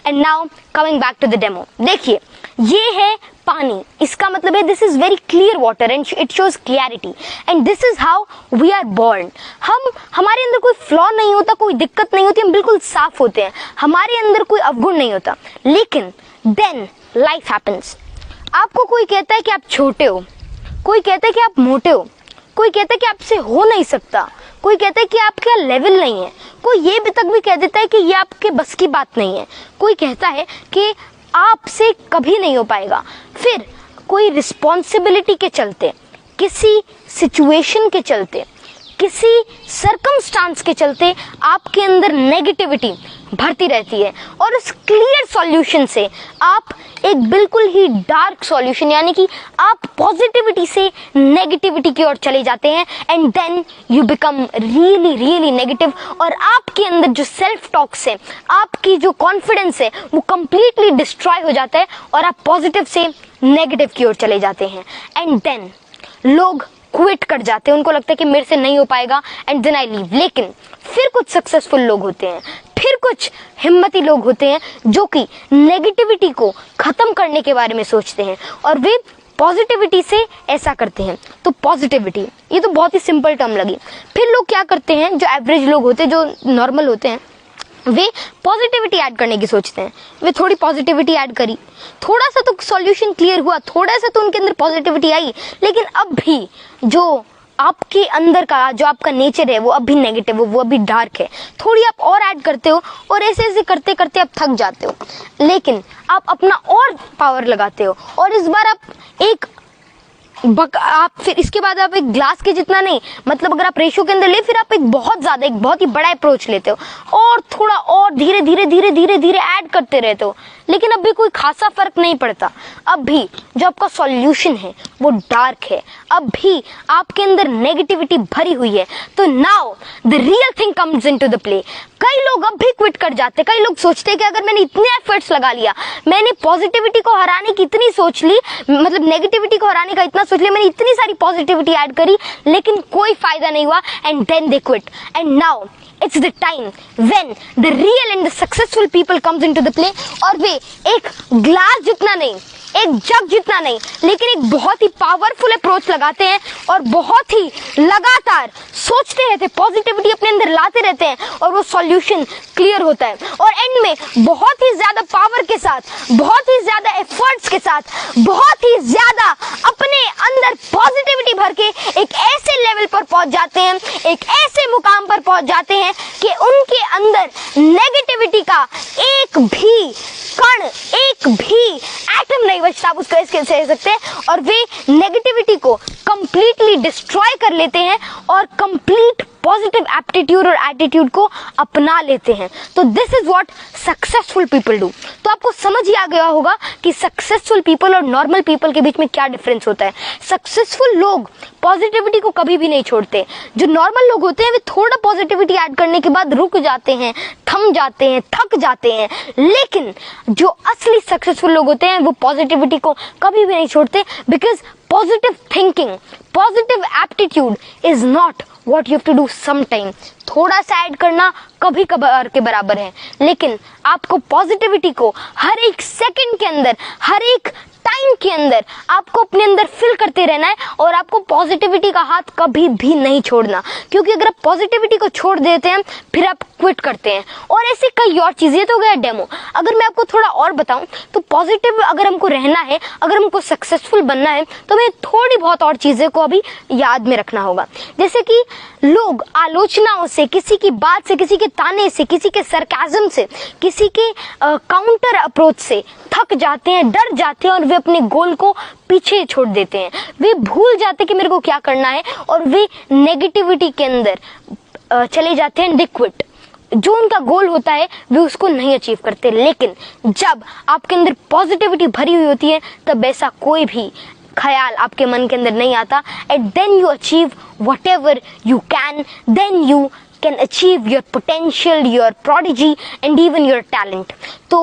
And now coming back to the demo, देखिए ये है पानी, इसका मतलब है this is very clear water and it shows clarity and this is how we are born. हमारे अंदर कोई फ्लॉ नहीं होता, कोई दिक्कत नहीं होती, हम बिल्कुल साफ होते हैं, हमारे अंदर कोई अवगुण नहीं होता। लेकिन देन लाइफ हैपेंस। आपको कोई कहता है कि आप छोटे हो, कोई कहता है कि आप मोटे हो, कोई कहता है कि आपसे हो नहीं सकता, कोई कहता है कि आपका लेवल नहीं है, कोई ये भी तक भी कह देता है कि ये आपके बस की बात नहीं है, कोई कहता है कि आपसे कभी नहीं हो पाएगा। फिर कोई रिस्पॉन्सिबिलिटी के चलते, किसी सिचुएशन के चलते, किसी सर्कमस्टांस के चलते आपके अंदर नेगेटिविटी भरती रहती है और उस क्लियर सॉल्यूशन से आप एक बिल्कुल ही डार्क सॉल्यूशन यानी कि आप पॉजिटिविटी से नेगेटिविटी की ओर चले जाते हैं and then you become really really negative और आपके अंदर जो सेल्फ टॉक्स है, आपकी जो कॉन्फिडेंस है वो कंप्लीटली डिस्ट्रॉय हो जाता है और आप पॉजिटिव से नेगेटिव की ओर चले जाते हैं एंड देन लोग क्विट कर जाते हैं, उनको लगता है कि मेरे से नहीं हो पाएगा एंड देन आई लीव। लेकिन फिर कुछ सक्सेसफुल लोग होते हैं, फिर कुछ हिम्मती लोग होते हैं जो कि नेगेटिविटी को खत्म करने के बारे में सोचते हैं और वे पॉजिटिविटी से ऐसा करते हैं। तो पॉजिटिविटी ये तो बहुत ही सिंपल टर्म लगी। फिर लोग क्या करते हैं, जो एवरेज लोग होते हैं, जो नॉर्मल होते हैं, वे पॉजिटिविटी ऐड करने की सोचते हैं। वे थोड़ी पॉजिटिविटी ऐड करी, थोड़ा सा तो सॉल्यूशन क्लियर हुआ, थोड़ा सा तो उनके अंदर पॉजिटिविटी आई, लेकिन अब भी जो आपके अंदर का जो आपका नेचर है वो अब भी नेगेटिव हो, वो अभी डार्क है। थोड़ी आप और ऐड करते हो और ऐसे ऐसे करते करते आप थक जाते हो, लेकिन आप अपना और पावर लगाते हो और इस बार आप फिर इसके बाद आप एक ग्लास के जितना नहीं, मतलब अगर आप रेशियो के अंदर ले, फिर आप एक बहुत ही बड़ा अप्रोच लेते हो और थोड़ा और धीरे धीरे धीरे धीरे धीरे ऐड करते रहते हो, लेकिन अब भी कोई खासा फर्क नहीं पड़ता। अब भी जो आपका सॉल्यूशन है वो डार्क है, अब भी आपके अंदर नेगेटिविटी भरी हुई है। तो now the real thing comes into the play. कई लोग अब भी क्विट कर जाते, कई लोग सोचते हैं कि अगर मैंने इतने एफर्ट्स लगा लिया, मैंने पॉजिटिविटी को हराने की इतनी सोच ली, मतलब नेगेटिविटी को हराने का इतना सोच लिया, मैंने इतनी सारी पॉजिटिविटी ऐड करी, लेकिन कोई फायदा नहीं हुआ and then they quit. And now it's the time when the real and the successful people comes into the play और वे एक ग्लास जितना नहीं, एक जग जितना नहीं, लेकिन एक बहुत ही पावरफुल अप्रोच लगाते हैं और बहुत ही लगातार सोचते रहते हैं, पॉजिटिविटी अपने अंदर लाते रहते हैं और वो सॉल्यूशन क्लियर होता है और एंड में बहुत ही ज्यादा पावर के साथ, बहुत ही ज्यादा एफर्ट्स के साथ, बहुत ही ज्यादा अपने अंदर पॉजिटिविटी भर के एक ऐसे लेवल पर पहुंच जाते हैं, एक ऐसे मुकाम पर पहुंच जाते हैं कि उनके अंदर नेगेटिविटी का एक भी कण, एक भी एटम नहीं बचता, आप उसको इसके कह सकते हैं, और वे नेगेटिविटी को कंप्लीटली डिस्ट्रॉय कर लेते हैं और कंप्लीट पॉजिटिव एप्टीट्यूड और एटीट्यूड को अपना लेते हैं। तो this is what successful people do. तो आपको समझ ही आ गया होगा कि सक्सेसफुल पीपल और नॉर्मल पीपल के बीच में क्या डिफरेंस होता है। सक्सेसफुल लोग पॉजिटिविटी को कभी भी नहीं छोड़ते, जो नॉर्मल लोग होते हैं वे थोड़ा पॉजिटिविटी ऐड करने के बाद रुक जाते हैं, थम जाते हैं, थक जाते हैं, लेकिन जो असली सक्सेसफुल लोग होते हैं वो पॉजिटिविटी को कभी भी नहीं छोड़ते, because positive thinking, positive aptitude is not what you have to do sometime। थोड़ा सा ऐड करना कभी कभार के बराबर है, लेकिन आपको पॉजिटिविटी को हर एक सेकंड के अंदर, हर एक टाइम के अंदर आपको अपने अंदर फिल करते रहना है और आपको पॉजिटिविटी का हाथ कभी भी नहीं छोड़ना, क्योंकि अगर आप पॉजिटिविटी को छोड़ देते हैं फिर आप क्विट करते हैं। और ऐसे कई और चीजें, तो गया डेमो। अगर मैं आपको थोड़ा और बताऊं तो पॉजिटिव अगर हमको रहना है, अगर हमको सक्सेसफुल बनना है, तो हमें थोड़ी बहुत और चीजें को अभी याद में रखना होगा। जैसे कि लोग आलोचनाओं से, किसी की बात से, किसी के ताने से, किसी के सरकाज़म से, किसी के काउंटर अप्रोच से थक जाते हैं, डर जाते हैं और वे अपने गोल को पीछे छोड़ देते हैं। वे भूल जाते हैं कि मेरे को क्या करना है और वे नेगेटिविटी के अंदर चले जाते हैं, दे क्विट। जो उनका गोल होता है वे उसको नहीं अचीव करते। लेकिन जब आपके अंदर पॉजिटिविटी भरी हुई होती है तब ऐसा कोई भी ख्याल आपके मन के अंदर नहीं आता, and then you achieve whatever you can, then you can achieve your potential, your prodigy and even your talent। तो